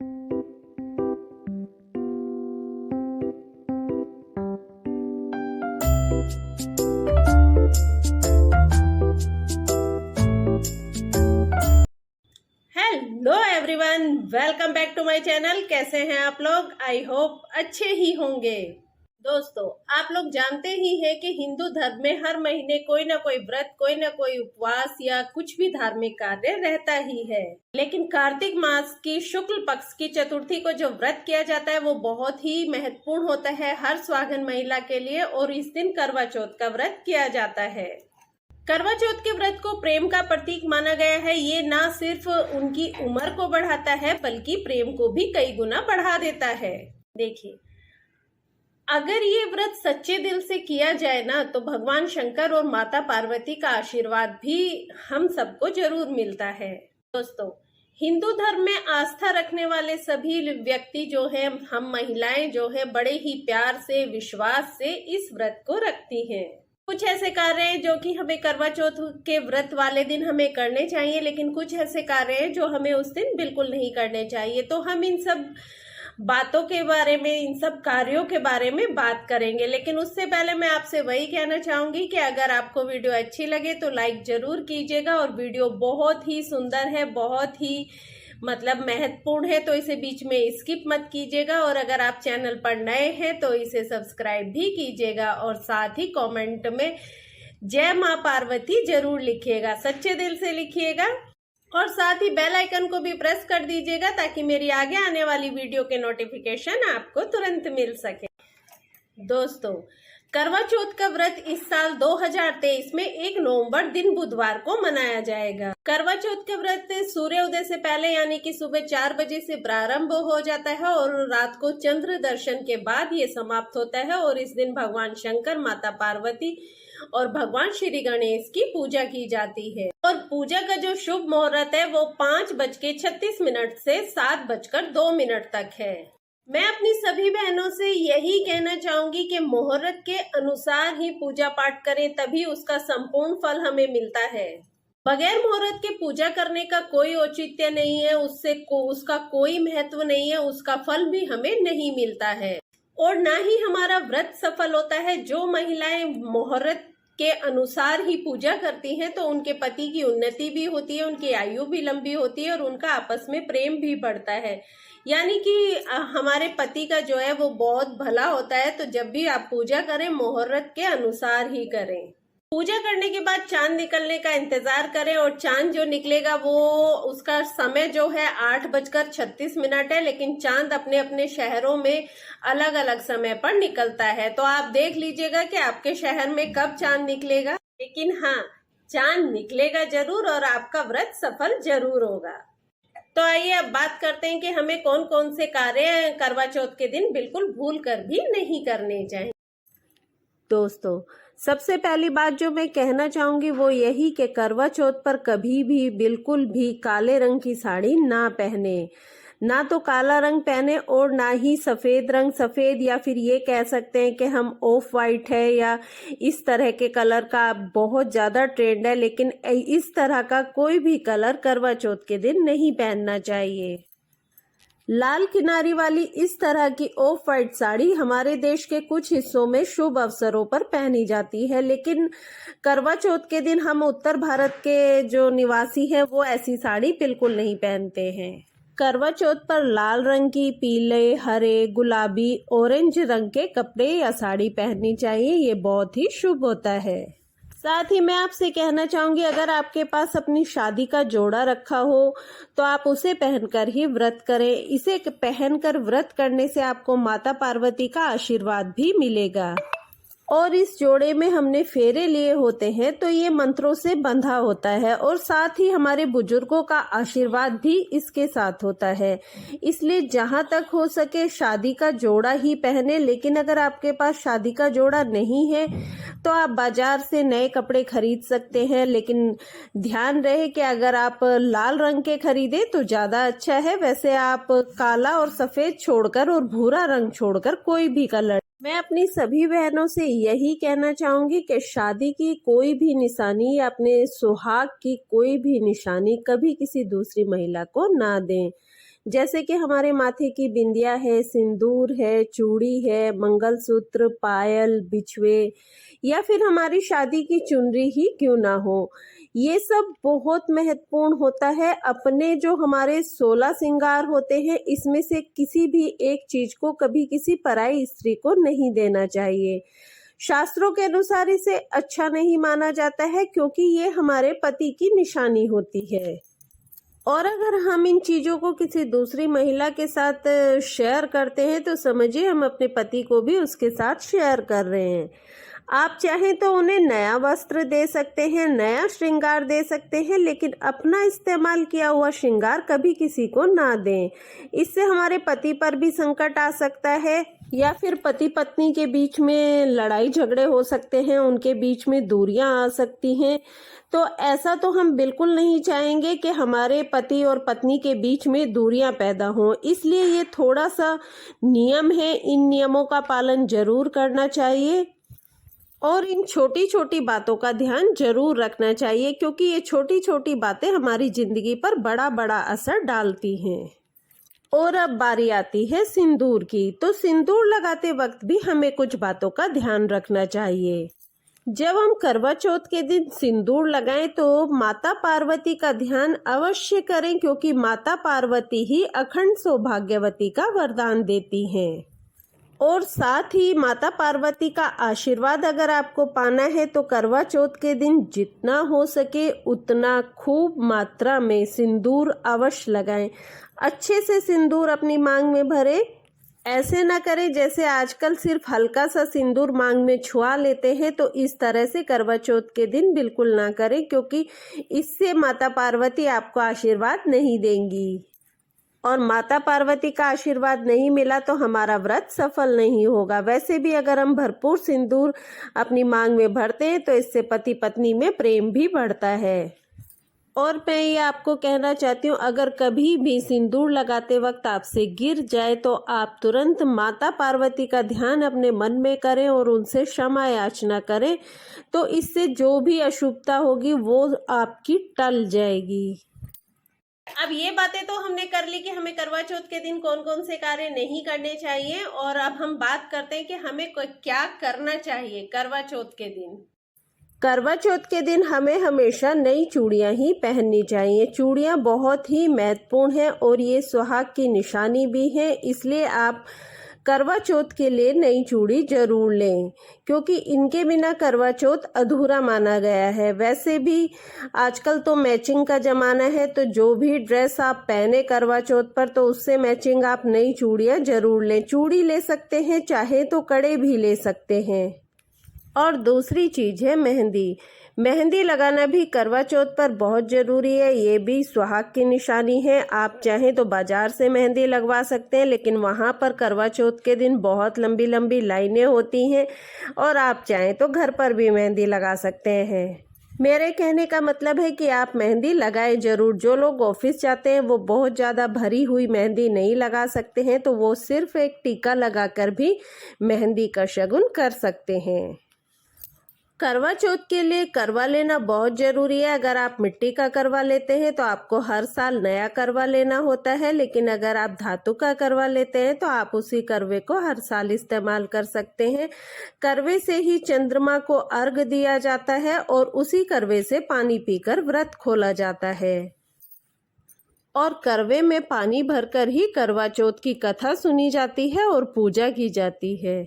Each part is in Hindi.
Hello everyone, welcome back to my channel. कैसे हैं आप लोग? आई होप अच्छे ही होंगे। दोस्तों, आप लोग जानते ही हैं कि हिंदू धर्म में हर महीने कोई ना कोई व्रत, कोई ना कोई उपवास या कुछ भी धार्मिक कार्य रहता ही है। लेकिन कार्तिक मास की शुक्ल पक्ष की चतुर्थी को जो व्रत किया जाता है वो बहुत ही महत्वपूर्ण होता है हर सुहागन महिला के लिए, और इस दिन करवा चौथ का व्रत किया जाता है। करवा चौथ के व्रत को प्रेम का प्रतीक माना गया है। ये ना सिर्फ उनकी उम्र को बढ़ाता है बल्कि प्रेम को भी कई गुना बढ़ा देता है। देखिए, अगर ये व्रत सच्चे दिल से किया जाए ना तो भगवान शंकर और माता पार्वती का आशीर्वाद भी हम सबको जरूर मिलता है। दोस्तों, हिंदू धर्म में आस्था रखने वाले सभी व्यक्ति जो है, हम महिलाएं जो है, बड़े ही प्यार से, विश्वास से इस व्रत को रखती हैं। कुछ ऐसे कार्य हैं जो कि हमें करवा चौथ के व्रत वाले दिन हमें करने चाहिए, लेकिन कुछ ऐसे कार्य हैं जो हमें उस दिन बिल्कुल नहीं करने चाहिए। तो हम इन सब बातों के बारे में, इन सब कार्यों के बारे में बात करेंगे। लेकिन उससे पहले मैं आपसे वही कहना चाहूंगी कि अगर आपको वीडियो अच्छी लगे तो लाइक जरूर कीजिएगा। और वीडियो बहुत ही सुंदर है, बहुत ही महत्वपूर्ण है, तो इसे बीच में स्किप मत कीजिएगा। और अगर आप चैनल पर नए हैं तो इसे सब्सक्राइब भी कीजिएगा, और साथ ही कमेंट में जय माँ पार्वती जरूर लिखिएगा, सच्चे दिल से लिखिएगा। और साथ ही बेल आइकन को भी प्रेस कर दीजिएगा ताकि मेरी आगे आने वाली वीडियो के नोटिफिकेशन आपको तुरंत मिल सके। दोस्तों, करवा चौथ का व्रत इस साल 2023 में 1 नवंबर दिन बुधवार को मनाया जाएगा। करवा चौथ का व्रत सूर्योदय से पहले यानी कि सुबह 4 बजे से प्रारंभ हो जाता है और रात को चंद्र दर्शन के बाद ये समाप्त होता है। और इस दिन भगवान शंकर, माता पार्वती और भगवान श्री गणेश की पूजा की जाती है। और पूजा का जो शुभ मुहूर्त है वो 5:36 से 7:02 तक है। मैं अपनी सभी बहनों से यही कहना चाहूंगी कि मुहूर्त के अनुसार ही पूजा पाठ करें, तभी उसका संपूर्ण फल हमें मिलता है। बगैर मुहूर्त के पूजा करने का कोई औचित्य नहीं है, उसका कोई महत्व नहीं है, उसका फल भी हमें नहीं मिलता है और ना ही हमारा व्रत सफल होता है। जो महिलाएं मुहूर्त के अनुसार ही पूजा करती हैं तो उनके पति की उन्नति भी होती है, उनकी आयु भी लंबी होती है और उनका आपस में प्रेम भी बढ़ता है। यानी कि हमारे पति का जो है वो बहुत भला होता है। तो जब भी आप पूजा करें मुहूर्त के अनुसार ही करें। पूजा करने के बाद चांद निकलने का इंतजार करें, और चांद जो निकलेगा वो उसका समय जो है 8:36 है, लेकिन चांद अपने अपने शहरों में अलग अलग समय पर निकलता है। तो आप देख लीजिएगा कि आपके शहर में कब चांद निकलेगा। लेकिन हाँ, चांद निकलेगा जरूर और आपका व्रत सफल जरूर होगा। तो आइए अब बात करते हैं कि हमें कौन कौन से कार्य करवा चौथ के दिन बिल्कुल भूल कर भी नहीं करने चाहिए। दोस्तों, सबसे पहली बात जो मैं कहना चाहूंगी वो यही कि करवा चौथ पर कभी भी बिल्कुल भी काले रंग की साड़ी ना पहने, ना तो काला रंग पहने और ना ही सफेद रंग। सफेद या फिर ये कह सकते हैं कि हम ऑफ वाइट है या इस तरह के कलर का बहुत ज्यादा ट्रेंड है, लेकिन इस तरह का कोई भी कलर करवा चौथ के दिन नहीं पहनना चाहिए। लाल किनारी वाली इस तरह की ऑफ वाइट साड़ी हमारे देश के कुछ हिस्सों में शुभ अवसरों पर पहनी जाती है, लेकिन करवा चौथ के दिन हम उत्तर भारत के जो निवासी हैं वो ऐसी साड़ी बिल्कुल नहीं पहनते हैं। करवा चौथ पर लाल रंग की, पीले, हरे, गुलाबी, ऑरेंज रंग के कपड़े या साड़ी पहननी चाहिए। ये बहुत ही शुभ होता है। साथ ही मैं आपसे कहना चाहूंगी, अगर आपके पास अपनी शादी का जोड़ा रखा हो तो आप उसे पहनकर ही व्रत करें। इसे पहनकर व्रत करने से आपको माता पार्वती का आशीर्वाद भी मिलेगा। और इस जोड़े में हमने फेरे लिए होते हैं तो ये मंत्रों से बंधा होता है, और साथ ही हमारे बुजुर्गों का आशीर्वाद भी इसके साथ होता है। इसलिए जहां तक हो सके शादी का जोड़ा ही पहने। लेकिन अगर आपके पास शादी का जोड़ा नहीं है तो आप बाजार से नए कपड़े खरीद सकते हैं, लेकिन ध्यान रहे कि अगर आप लाल रंग के खरीदे तो ज्यादा अच्छा है। वैसे आप काला और सफेद छोड़कर और भूरा रंग छोड़कर कोई भी कलर। मैं अपनी सभी बहनों से यही कहना चाहूंगी कि शादी की कोई भी निशानी या अपने सुहाग की कोई भी निशानी कभी किसी दूसरी महिला को ना दें। जैसे कि हमारे माथे की बिंदिया है, सिंदूर है, चूड़ी है, मंगलसूत्र, पायल, बिछुए या फिर हमारी शादी की चुनरी ही क्यों ना हो, ये सब बहुत महत्वपूर्ण होता है। अपने जो हमारे 16 श्रृंगार होते हैं, इसमें से किसी भी एक चीज को कभी किसी पराई स्त्री को नहीं देना चाहिए। शास्त्रों के अनुसार इसे अच्छा नहीं माना जाता है, क्योंकि ये हमारे पति की निशानी होती है। और अगर हम इन चीजों को किसी दूसरी महिला के साथ शेयर करते हैं तो समझिए हम अपने पति को भी उसके साथ शेयर कर रहे हैं। आप चाहें तो उन्हें नया वस्त्र दे सकते हैं, नया श्रृंगार दे सकते हैं, लेकिन अपना इस्तेमाल किया हुआ श्रृंगार कभी किसी को ना दें। इससे हमारे पति पर भी संकट आ सकता है, या फिर पति पत्नी के बीच में लड़ाई झगड़े हो सकते हैं, उनके बीच में दूरियां आ सकती हैं। तो ऐसा तो हम बिल्कुल नहीं चाहेंगे कि हमारे पति और पत्नी के बीच में दूरियां पैदा हों। इसलिए ये थोड़ा सा नियम है, इन नियमों का पालन जरूर करना चाहिए और इन छोटी छोटी बातों का ध्यान जरूर रखना चाहिए, क्योंकि ये छोटी छोटी बातें हमारी जिंदगी पर बड़ा बड़ा असर डालती हैं। और अब बारी आती है सिंदूर की। तो सिंदूर लगाते वक्त भी हमें कुछ बातों का ध्यान रखना चाहिए। जब हम करवा चौथ के दिन सिंदूर लगाएं तो माता पार्वती का ध्यान अवश्य करें, क्योंकि माता पार्वती ही अखंड सौभाग्यवती का वरदान देती हैं। और साथ ही माता पार्वती का आशीर्वाद अगर आपको पाना है तो करवा चौथ के दिन जितना हो सके उतना खूब मात्रा में सिंदूर अवश्य लगाएं। अच्छे से सिंदूर अपनी मांग में भरें। ऐसे ना करें जैसे आजकल सिर्फ हल्का सा सिंदूर मांग में छुआ लेते हैं, तो इस तरह से करवा चौथ के दिन बिल्कुल ना करें, क्योंकि इससे माता पार्वती आपको आशीर्वाद नहीं देंगी और माता पार्वती का आशीर्वाद नहीं मिला तो हमारा व्रत सफल नहीं होगा। वैसे भी अगर हम भरपूर सिंदूर अपनी मांग में भरते हैं तो इससे पति पत्नी में प्रेम भी बढ़ता है। और मैं ये आपको कहना चाहती हूँ, अगर कभी भी सिंदूर लगाते वक्त आपसे गिर जाए तो आप तुरंत माता पार्वती का ध्यान अपने मन में करें और उनसे क्षमा याचना करें, तो इससे जो भी अशुभता होगी वो आपकी टल जाएगी। अब ये बातें तो हमने कर ली कि हमें करवा चौथ के दिन कौन कौन से कार्य नहीं करने चाहिए, और अब हम बात करते हैं कि हमें क्या करना चाहिए करवा चौथ के दिन। करवा चौथ के दिन हमें हमेशा नई चूड़ियां ही पहननी चाहिए। चूड़ियां बहुत ही महत्वपूर्ण हैं और ये सुहाग की निशानी भी है, इसलिए आप करवा चौथ के लिए नई चूड़ी जरूर लें, क्योंकि इनके बिना करवा चौथ अधूरा माना गया है। वैसे भी आजकल तो मैचिंग का ज़माना है, तो जो भी ड्रेस आप पहने करवा चौथ पर तो उससे मैचिंग आप नई चूड़ियाँ जरूर लें। चूड़ी ले सकते हैं, चाहे तो कड़े भी ले सकते हैं। और दूसरी चीज़ है मेहंदी। मेहंदी लगाना भी करवा चौथ पर बहुत ज़रूरी है। ये भी सुहाग की निशानी है। आप चाहें तो बाजार से मेहंदी लगवा सकते हैं, लेकिन वहाँ पर करवा चौथ के दिन बहुत लंबी लंबी लाइनें होती हैं, और आप चाहें तो घर पर भी मेहंदी लगा सकते हैं। मेरे कहने का मतलब है कि आप मेहंदी लगाएं ज़रूर। जो लोग ऑफिस जाते हैं वो बहुत ज़्यादा भरी हुई मेहंदी नहीं लगा सकते हैं, तो वो सिर्फ एक टीका लगाकर भी मेहंदी का शगुन कर सकते हैं। करवा चौथ के लिए करवा लेना बहुत ज़रूरी है। अगर आप मिट्टी का करवा लेते हैं तो आपको हर साल नया करवा लेना होता है, लेकिन अगर आप धातु का करवा लेते हैं तो आप उसी करवे को हर साल इस्तेमाल कर सकते हैं। करवे से ही चंद्रमा को अर्घ दिया जाता है और उसी करवे से पानी पीकर व्रत खोला जाता है, और करवे में पानी भरकर ही करवा चौथ की कथा सुनी जाती है और पूजा की जाती है।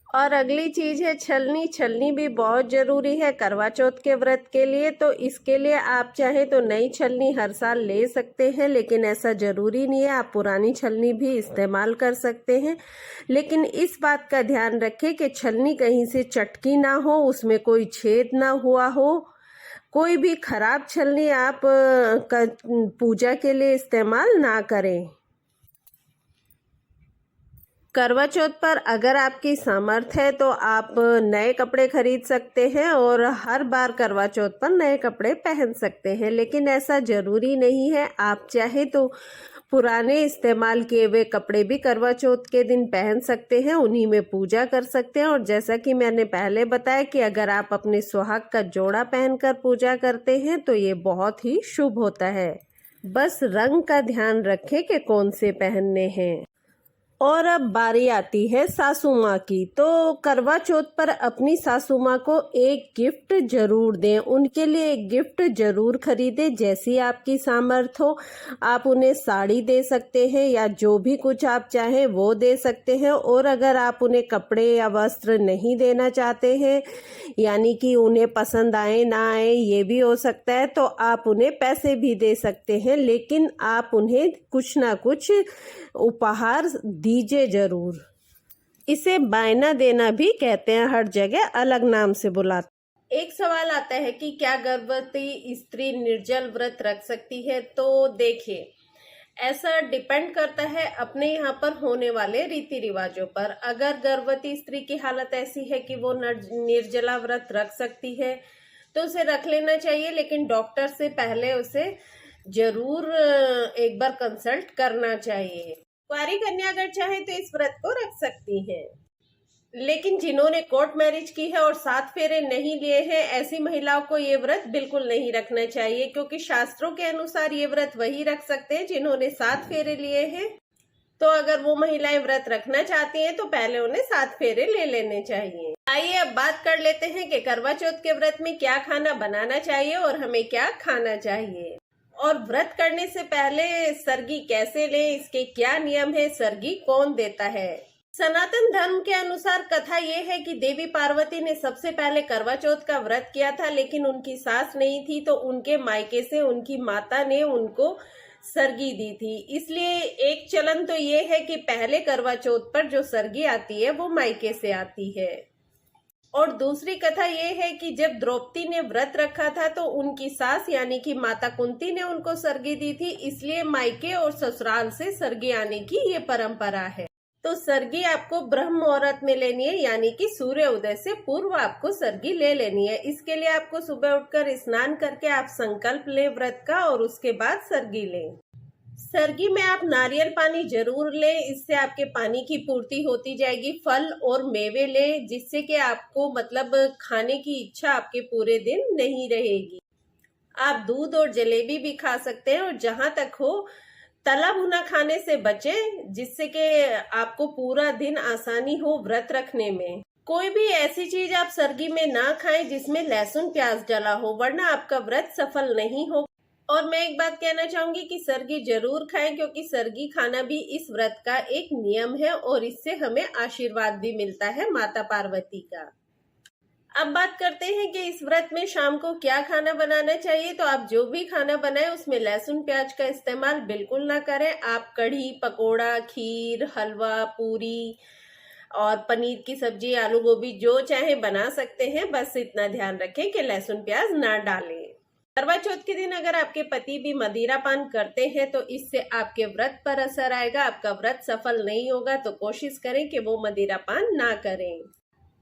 और अगली चीज़ है छलनी। छलनी भी बहुत ज़रूरी है करवा चौथ के व्रत के लिए। तो इसके लिए आप चाहे तो नई छलनी हर साल ले सकते हैं, लेकिन ऐसा ज़रूरी नहीं है। आप पुरानी छलनी भी इस्तेमाल कर सकते हैं, लेकिन इस बात का ध्यान रखें कि छलनी कहीं से चटकी ना हो, उसमें कोई छेद ना हुआ हो। कोई भी खराब छलनी आप पूजा के लिए इस्तेमाल ना करें। करवा चौथ पर अगर आपकी सामर्थ्य है तो आप नए कपड़े खरीद सकते हैं और हर बार करवा चौथ पर नए कपड़े पहन सकते हैं, लेकिन ऐसा ज़रूरी नहीं है। आप चाहे तो पुराने इस्तेमाल किए हुए कपड़े भी करवा चौथ के दिन पहन सकते हैं, उन्हीं में पूजा कर सकते हैं। और जैसा कि मैंने पहले बताया कि अगर आप अपने सुहाग का जोड़ा पहनकर पूजा करते हैं तो ये बहुत ही शुभ होता है। बस रंग का ध्यान रखें कि कौन से पहनने हैं। और अब बारी आती है सासू माँ की। तो करवा चौथ पर अपनी सासू माँ को एक गिफ्ट जरूर दें, उनके लिए एक गिफ्ट जरूर खरीदें। जैसी आपकी सामर्थ्य हो, आप उन्हें साड़ी दे सकते हैं या जो भी कुछ आप चाहें वो दे सकते हैं। और अगर आप उन्हें कपड़े या वस्त्र नहीं देना चाहते हैं, यानी कि उन्हें पसंद आए ना आए ये भी हो सकता है, तो आप उन्हें पैसे भी दे सकते हैं, लेकिन आप उन्हें कुछ ना कुछ उपहार दीजिए जरूर। इसे बायना देना भी कहते हैं, हर जगह अलग नाम से बुलाते। एक सवाल आता है कि क्या गर्भवती स्त्री निर्जल व्रत रख सकती है? तो देखिए, ऐसा डिपेंड करता है अपने यहाँ पर होने वाले रीति रिवाजों पर। अगर गर्भवती स्त्री की हालत ऐसी है कि वो निर्जला व्रत रख सकती है तो उसे रख लेना चाहिए, लेकिन डॉक्टर से पहले उसे जरूर एक बार कंसल्ट करना चाहिए। कुंवारी कन्या अगर चाहे तो इस व्रत को रख सकती है, लेकिन जिन्होंने कोर्ट मैरिज की है और 7 फेरे नहीं लिए हैं, ऐसी महिलाओं को ये व्रत बिल्कुल नहीं रखना चाहिए, क्योंकि शास्त्रों के अनुसार ये व्रत वही रख सकते हैं जिन्होंने 7 फेरे लिए हैं। तो अगर वो महिलाएं व्रत रखना चाहती हैं तो पहले उन्हें 7 फेरे ले लेने चाहिए। आइए अब बात कर लेते हैं कि करवा चौथ के व्रत में क्या खाना बनाना चाहिए और हमें क्या खाना चाहिए। और व्रत करने से पहले सरगी कैसे लें, इसके क्या नियम है, सरगी कौन देता है। सनातन धर्म के अनुसार कथा ये है कि देवी पार्वती ने सबसे पहले करवा चौथ का व्रत किया था, लेकिन उनकी सास नहीं थी, तो उनके मायके से उनकी माता ने उनको सरगी दी थी। इसलिए एक चलन तो ये है कि पहले करवा चौथ पर जो सरगी आती है वो मायके से आती है। और दूसरी कथा ये है कि जब द्रौपदी ने व्रत रखा था तो उनकी सास यानी कि माता कुंती ने उनको सरगी दी थी, इसलिए मायके और ससुराल से सरगी आने की ये परंपरा है। तो सरगी आपको ब्रह्म मुहूर्त में लेनी है, यानी कि सूर्य उदय से पूर्व आपको सरगी ले लेनी है। इसके लिए आपको सुबह उठकर स्नान करके आप संकल्प लें व्रत का और उसके बाद सरगी लें। सरगी में आप नारियल पानी जरूर लें, इससे आपके पानी की पूर्ति होती जाएगी। फल और मेवे लें, जिससे कि आपको मतलब खाने की इच्छा आपके पूरे दिन नहीं रहेगी। आप दूध और जलेबी भी खा सकते हैं, और जहां तक हो तला भुना खाने से बचें, जिससे कि आपको पूरा दिन आसानी हो व्रत रखने में। कोई भी ऐसी चीज आप सरगी में ना खाएं जिसमें लहसुन प्याज डला हो, वरना आपका व्रत सफल नहीं हो। और मैं एक बात कहना चाहूंगी कि सरगी जरूर खाएं, क्योंकि सरगी खाना भी इस व्रत का एक नियम है और इससे हमें आशीर्वाद भी मिलता है माता पार्वती का। अब बात करते हैं कि इस व्रत में शाम को क्या खाना बनाना चाहिए। तो आप जो भी खाना बनाएं उसमें लहसुन प्याज का इस्तेमाल बिल्कुल ना करें। आप कढ़ी, पकोड़ा, खीर, हलवा, पूरी और पनीर की सब्जी, आलू गोभी जो चाहे बना सकते हैं, बस इतना ध्यान रखें कि लहसुन प्याज ना डालें। करवा चौथ के दिन अगर आपके पति भी मदिरा पान करते हैं तो इससे आपके व्रत पर असर आएगा, आपका व्रत सफल नहीं होगा। तो कोशिश करें कि वो मदिरा पान ना करें।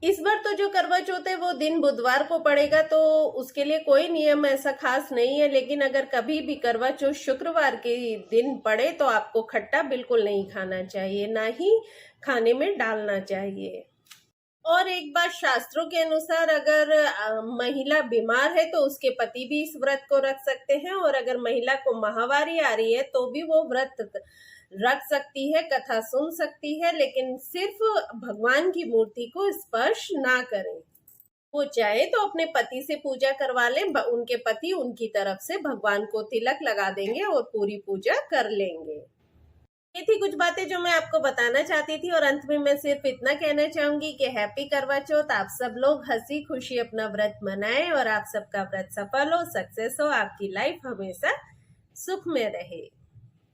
इस बार तो जो करवा चौथ है वो दिन बुधवार को पड़ेगा, तो उसके लिए कोई नियम ऐसा खास नहीं है, लेकिन अगर कभी भी करवा चौथ शुक्रवार के दिन पड़े तो आपको खट्टा बिल्कुल नहीं खाना चाहिए, ना ही खाने में डालना चाहिए। और एक बात, शास्त्रों के अनुसार अगर महिला बीमार है तो उसके पति भी इस व्रत को रख सकते हैं, और अगर महिला को माहवारी आ रही है तो भी वो व्रत रख सकती है, कथा सुन सकती है, लेकिन सिर्फ भगवान की मूर्ति को स्पर्श ना करें। वो चाहे तो अपने पति से पूजा करवा लें, उनके पति उनकी तरफ से भगवान को तिलक लगा देंगे और पूरी पूजा कर लेंगे। ये थी कुछ बातें जो मैं आपको बताना चाहती थी, और अंत में मैं सिर्फ इतना कहना चाहूंगी कि हैप्पी करवा चौथ। आप सब लोग हंसी खुशी अपना व्रत मनाएं और आप सबका व्रत सफल हो, सक्सेस हो, आपकी लाइफ हमेशा सुख में रहे।